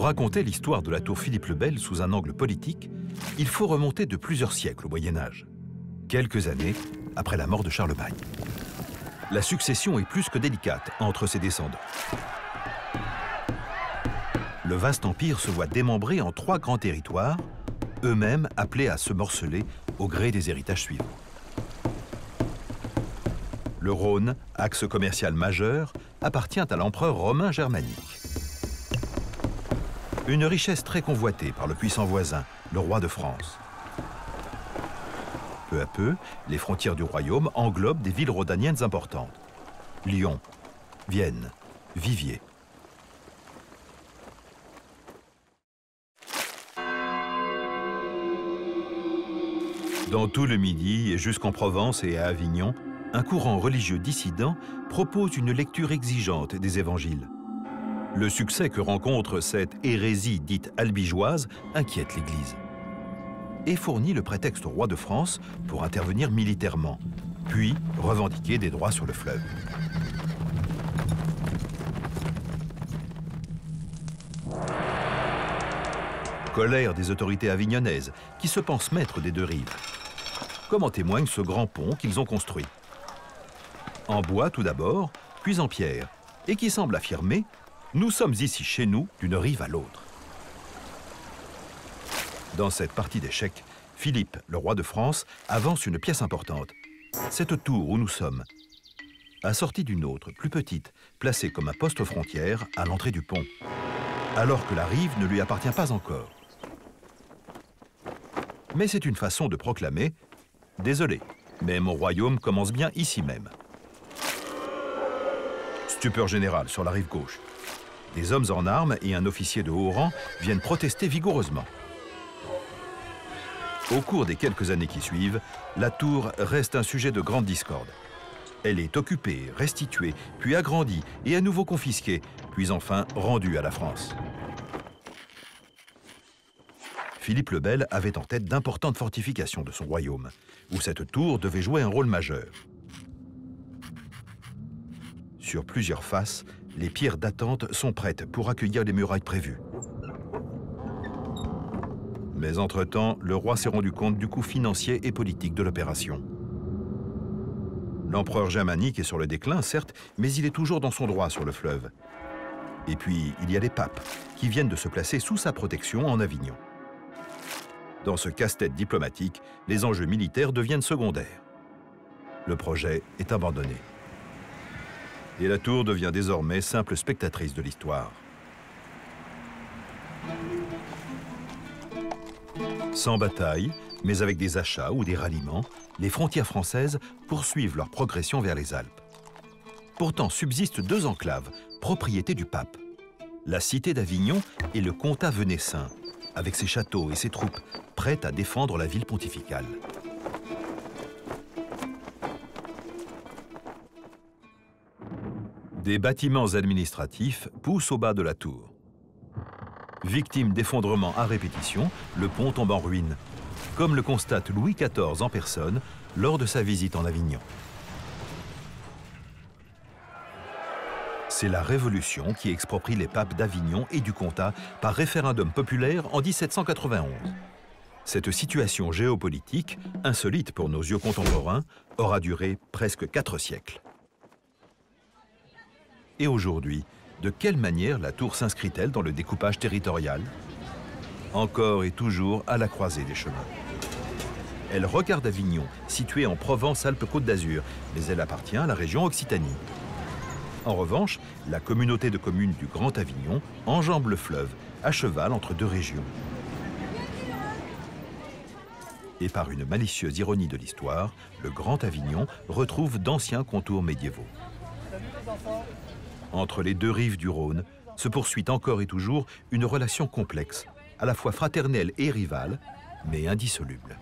raconter l'histoire de la tour Philippe le Bel sous un angle politique, il faut remonter de plusieurs siècles au Moyen-Âge, quelques années après la mort de Charlemagne. La succession est plus que délicate entre ses descendants. Le vaste empire se voit démembré en 3 grands territoires, eux-mêmes appelés à se morceler au gré des héritages suivants. Le Rhône, axe commercial majeur, appartient à l'empereur romain germanique. Une richesse très convoitée par le puissant voisin, le roi de France. Peu à peu, les frontières du royaume englobent des villes rhodaniennes importantes. Lyon, Vienne, Viviers. Dans tout le Midi et jusqu'en Provence et à Avignon, un courant religieux dissident propose une lecture exigeante des évangiles. Le succès que rencontre cette hérésie dite albigeoise inquiète l'Église et fournit le prétexte au roi de France pour intervenir militairement, puis revendiquer des droits sur le fleuve. Colère des autorités avignonnaises qui se pensent maîtres des 2 rives, comme en témoigne ce grand pont qu'ils ont construit. En bois tout d'abord, puis en pierre, et qui semble affirmer « Nous sommes ici chez nous d'une rive à l'autre ». Dans cette partie d'échecs, Philippe, le roi de France, avance une pièce importante. Cette tour où nous sommes, assortie d'une autre, plus petite, placée comme un poste frontière à l'entrée du pont, alors que la rive ne lui appartient pas encore. Mais c'est une façon de proclamer « Désolé, mais mon royaume commence bien ici même ». Stupeur générale sur la rive gauche. Des hommes en armes et un officier de haut rang viennent protester vigoureusement. Au cours des quelques années qui suivent, la tour reste un sujet de grande discorde. Elle est occupée, restituée, puis agrandie et à nouveau confisquée, puis enfin rendue à la France. Philippe le Bel avait en tête d'importantes fortifications de son royaume, où cette tour devait jouer un rôle majeur. Sur plusieurs faces, les pierres dattantes sont prêtes pour accueillir les murailles prévues. Mais entre-temps, le roi s'est rendu compte du coût financier et politique de l'opération. L'empereur germanique est sur le déclin, certes, mais il est toujours dans son droit sur le fleuve. Et puis, il y a les papes, qui viennent de se placer sous sa protection en Avignon. Dans ce casse-tête diplomatique, les enjeux militaires deviennent secondaires. Le projet est abandonné. Et la tour devient désormais simple spectatrice de l'histoire. Sans bataille, mais avec des achats ou des ralliements, les frontières françaises poursuivent leur progression vers les Alpes. Pourtant subsistent 2 enclaves, propriété du pape. La cité d'Avignon et le comtat venessin, avec ses châteaux et ses troupes, prêtes à défendre la ville pontificale. Des bâtiments administratifs poussent au bas de la tour. Victime d'effondrements à répétition, le pont tombe en ruine, comme le constate Louis XIV en personne lors de sa visite en Avignon. C'est la Révolution qui exproprie les papes d'Avignon et du comtat par référendum populaire en 1791. Cette situation géopolitique, insolite pour nos yeux contemporains, aura duré presque 4 siècles. Et aujourd'hui, de quelle manière la tour s'inscrit-elle dans le découpage territorial? Encore et toujours à la croisée des chemins. Elle regarde Avignon, située en Provence-Alpes-Côte d'Azur, mais elle appartient à la région Occitanie. En revanche, la communauté de communes du Grand Avignon enjambe le fleuve, à cheval entre 2 régions. Et par une malicieuse ironie de l'histoire, le Grand Avignon retrouve d'anciens contours médiévaux. Entre les 2 rives du Rhône se poursuit encore et toujours une relation complexe, à la fois fraternelle et rivale, mais indissoluble.